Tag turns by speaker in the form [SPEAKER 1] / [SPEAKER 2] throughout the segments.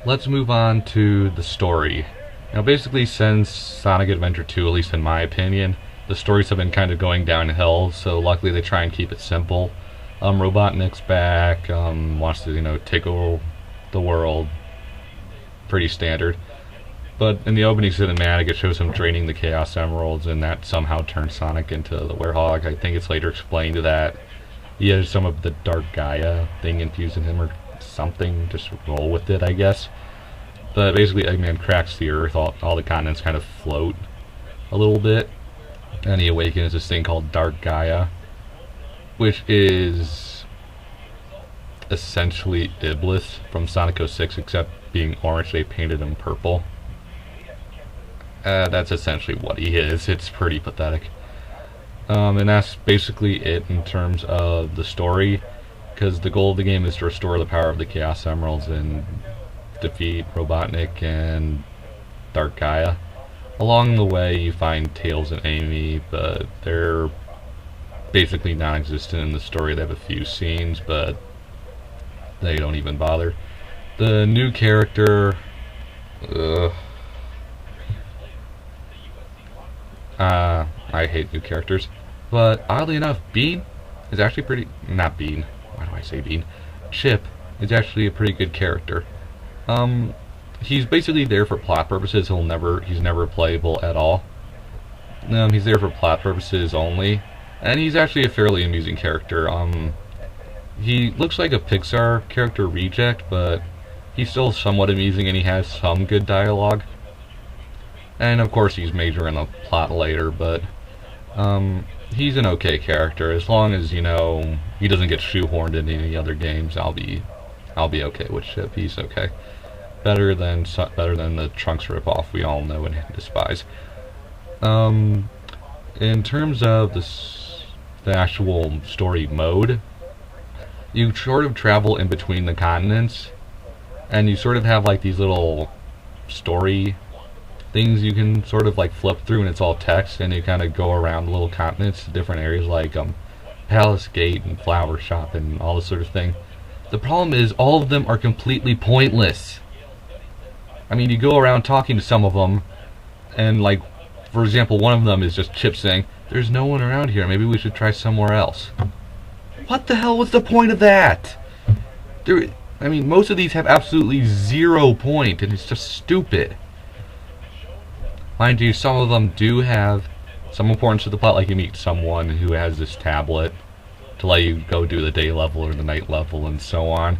[SPEAKER 1] let's move on to the story. Now, basically, since Sonic Adventure 2, at least in my opinion, the stories have been kind of going downhill, so luckily they try and keep it simple. Robotnik's back, wants to, take over the world. Pretty standard. But in the opening cinematic, it shows him draining the Chaos Emeralds, and that somehow turns Sonic into the Werehog. I think it's later explained that he has some of the Dark Gaia thing infused in him or something. Just roll with it, I guess. But basically, Eggman cracks the Earth. All the continents kind of float a little bit. And he awakens this thing called Dark Gaia, which is essentially Iblis from Sonic 06, except being orange, they painted him purple. That's essentially what he is. It's pretty pathetic. And that's basically it in terms of the story, because the goal of the game is to restore the power of the Chaos Emeralds and defeat Robotnik and Dark Gaia. Along the way, you find Tails and Amy, but they're basically non-existent in the story. They have a few scenes, but they don't even bother. The new character... I hate new characters. But oddly enough, Bean is actually pretty... Not Bean. Why do I say Bean? Chip is actually a pretty good character. He's basically there for plot purposes. He's never playable at all. He's there for plot purposes only. And he's actually a fairly amusing character. He looks like a Pixar character reject, but he's still somewhat amusing and he has some good dialogue. And of course he's major in the plot later, but he's an okay character. As long as, he doesn't get shoehorned into any other games, I'll be okay with Chip. He's okay. Better than the Trunks ripoff we all know and despise. In terms of the actual story mode, you sort of travel in between the continents, and you sort of have like these little story things you can sort of like flip through, and it's all text, and you kind of go around the little continents to different areas like Palace Gate and Flower Shop and all this sort of thing. The problem is all of them are completely pointless. I mean, you go around talking to some of them, and like, for example, one of them is just Chip saying, "There's no one around here, maybe we should try somewhere else." What the hell was the point of that? I mean, most of these have absolutely 0 point, and it's just stupid. Mind you, some of them do have some importance to the plot, like you meet someone who has this tablet to let you go do the day level or the night level and so on.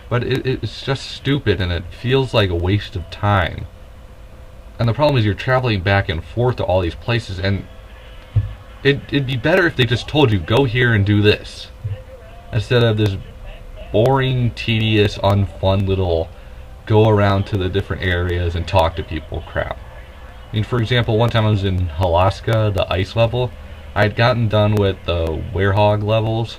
[SPEAKER 1] But it's just stupid, and it feels like a waste of time. And the problem is you're traveling back and forth to all these places, and it'd be better if they just told you, go here and do this, instead of this boring, tedious, unfun little go around to the different areas and talk to people crap. I mean, for example, one time I was in Alaska, the ice level. I had gotten done with the Werehog levels.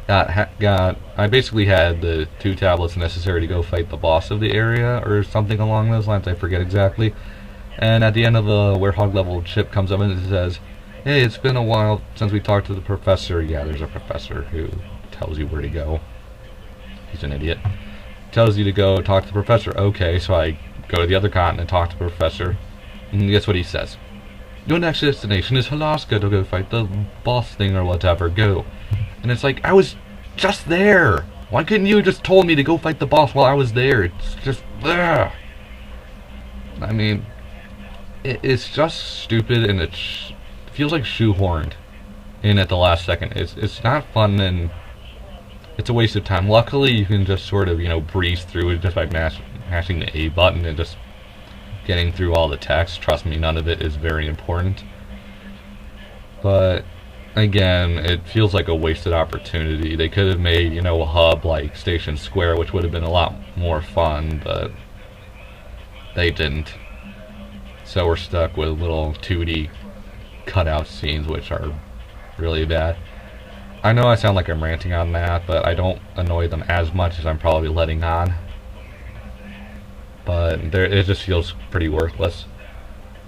[SPEAKER 1] I basically had the 2 tablets necessary to go fight the boss of the area, or something along those lines, I forget exactly. And at the end of the Werehog level, Chip comes up and it says, "Hey, it's been a while since we talked to the professor." Yeah, there's a professor who tells you where to go. He's an idiot. Tells you to go talk to the professor. Okay, so I go to the other continent, talk to the professor, and guess what he says? "Your next destination is Alaska to go fight the boss thing or whatever, go." And it's like, I was just there. Why couldn't you just told me to go fight the boss while I was there? It's just, ugh. I mean, it's just stupid, and it feels like shoehorned in at the last second. It's not fun, and it's a waste of time. Luckily, you can just sort of, breeze through it just by mashing the A button and just getting through all the text. Trust me, none of it is very important. But again, it feels like a wasted opportunity. They could have made, a hub like Station Square, which would have been a lot more fun, but they didn't. So we're stuck with little 2D cutout scenes, which are really bad. I know I sound like I'm ranting on that, but I don't annoy them as much as I'm probably letting on. But it just feels pretty worthless.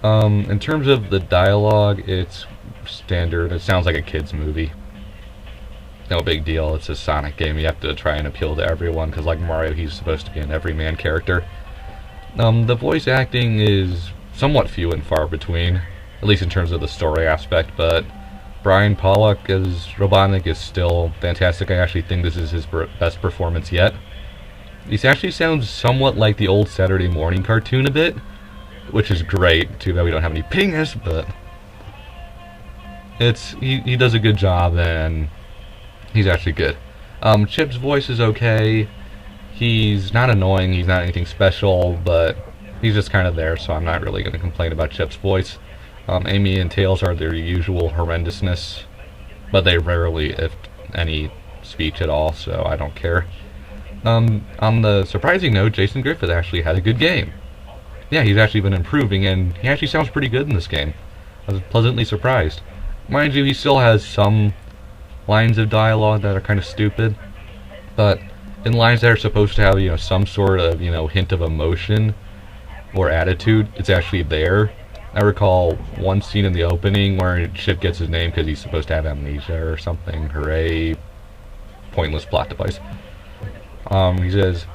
[SPEAKER 1] In terms of the dialogue, it's standard. It sounds like a kid's movie. no big deal. It's a Sonic game. You have to try and appeal to everyone because, like Mario, he's supposed to be an everyman character. The voice acting is somewhat few and far between, at least in terms of the story aspect, but Brian Pollock as Robotnik is still fantastic. I actually think this is his best performance yet. He actually sounds somewhat like the old Saturday morning cartoon a bit, which is great. Too bad we don't have any penis, but he does a good job, and he's actually good. Chip's voice is okay. He's not annoying, he's not anything special, but he's just kind of there, so I'm not really going to complain about Chip's voice. Amy and Tails are their usual horrendousness, but they rarely, if any, speech at all, so I don't care. On the surprising note, Jason Griffith actually had a good game. Yeah, he's actually been improving, and he actually sounds pretty good in this game. I was pleasantly surprised. Mind you, he still has some lines of dialogue that are kind of stupid, but in lines that are supposed to have, some sort of, hint of emotion or attitude, it's actually there. I recall one scene in the opening where Chip gets his name because he's supposed to have amnesia or something. Hooray. Pointless plot device. He says,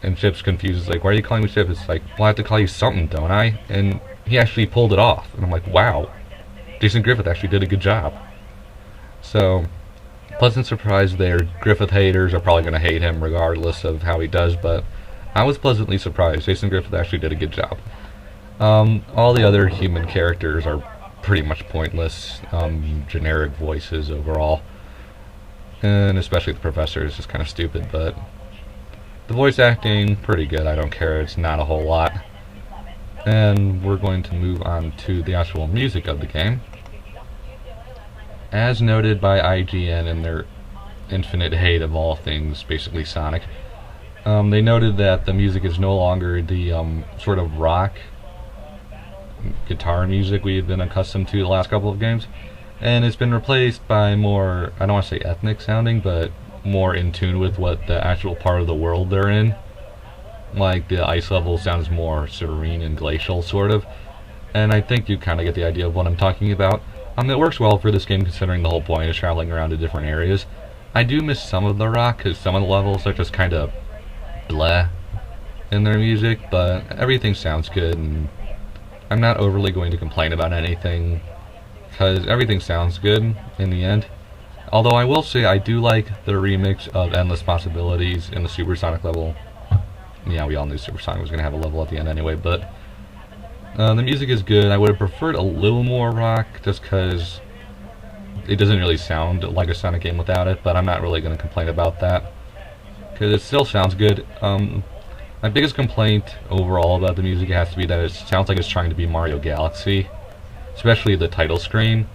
[SPEAKER 1] and Chip's confused, like, why are you calling me Chip? It's like, well, I have to call you something, don't I? And he actually pulled it off. And I'm like, wow. Jason Griffith actually did a good job. So, pleasant surprise there. Griffith haters are probably going to hate him regardless of how he does, but I was pleasantly surprised. Jason Griffith actually did a good job. All the other human characters are pretty much pointless, generic voices overall, and especially the professor is just kind of stupid, but the voice acting, pretty good. I don't care, it's not a whole lot. And we're going to move on to the actual music of the game. As noted by IGN in their infinite hate of all things, basically Sonic, they noted that the music is no longer the sort of rock guitar music we had been accustomed to the last couple of games, and it's been replaced by more, I don't want to say ethnic sounding, but more in tune with what the actual part of the world they're in. Like the ice level sounds more serene and glacial, sort of, and I think you kind of get the idea of what I'm talking about. It works well for this game considering the whole point is traveling around to different areas. I do miss some of the rock because some of the levels are just kind of bleh in their music, but everything sounds good, and I'm not overly going to complain about anything because everything sounds good in the end. Although I will say I do like the remix of Endless Possibilities in the Supersonic level. Yeah, we all knew Supersonic was going to have a level at the end anyway, but the music is good. I would have preferred a little more rock just because it doesn't really sound like a Sonic game without it, but I'm not really going to complain about that because it still sounds good. My biggest complaint overall about the music has to be that it sounds like it's trying to be Mario Galaxy, especially the title screen.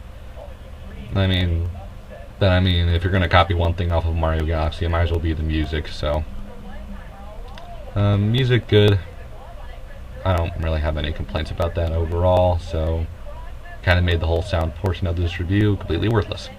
[SPEAKER 1] I mean, if you're going to copy one thing off of Mario Galaxy, it might as well be the music, so. Music good. I don't really have any complaints about that overall, so kind of made the whole sound portion of this review completely worthless.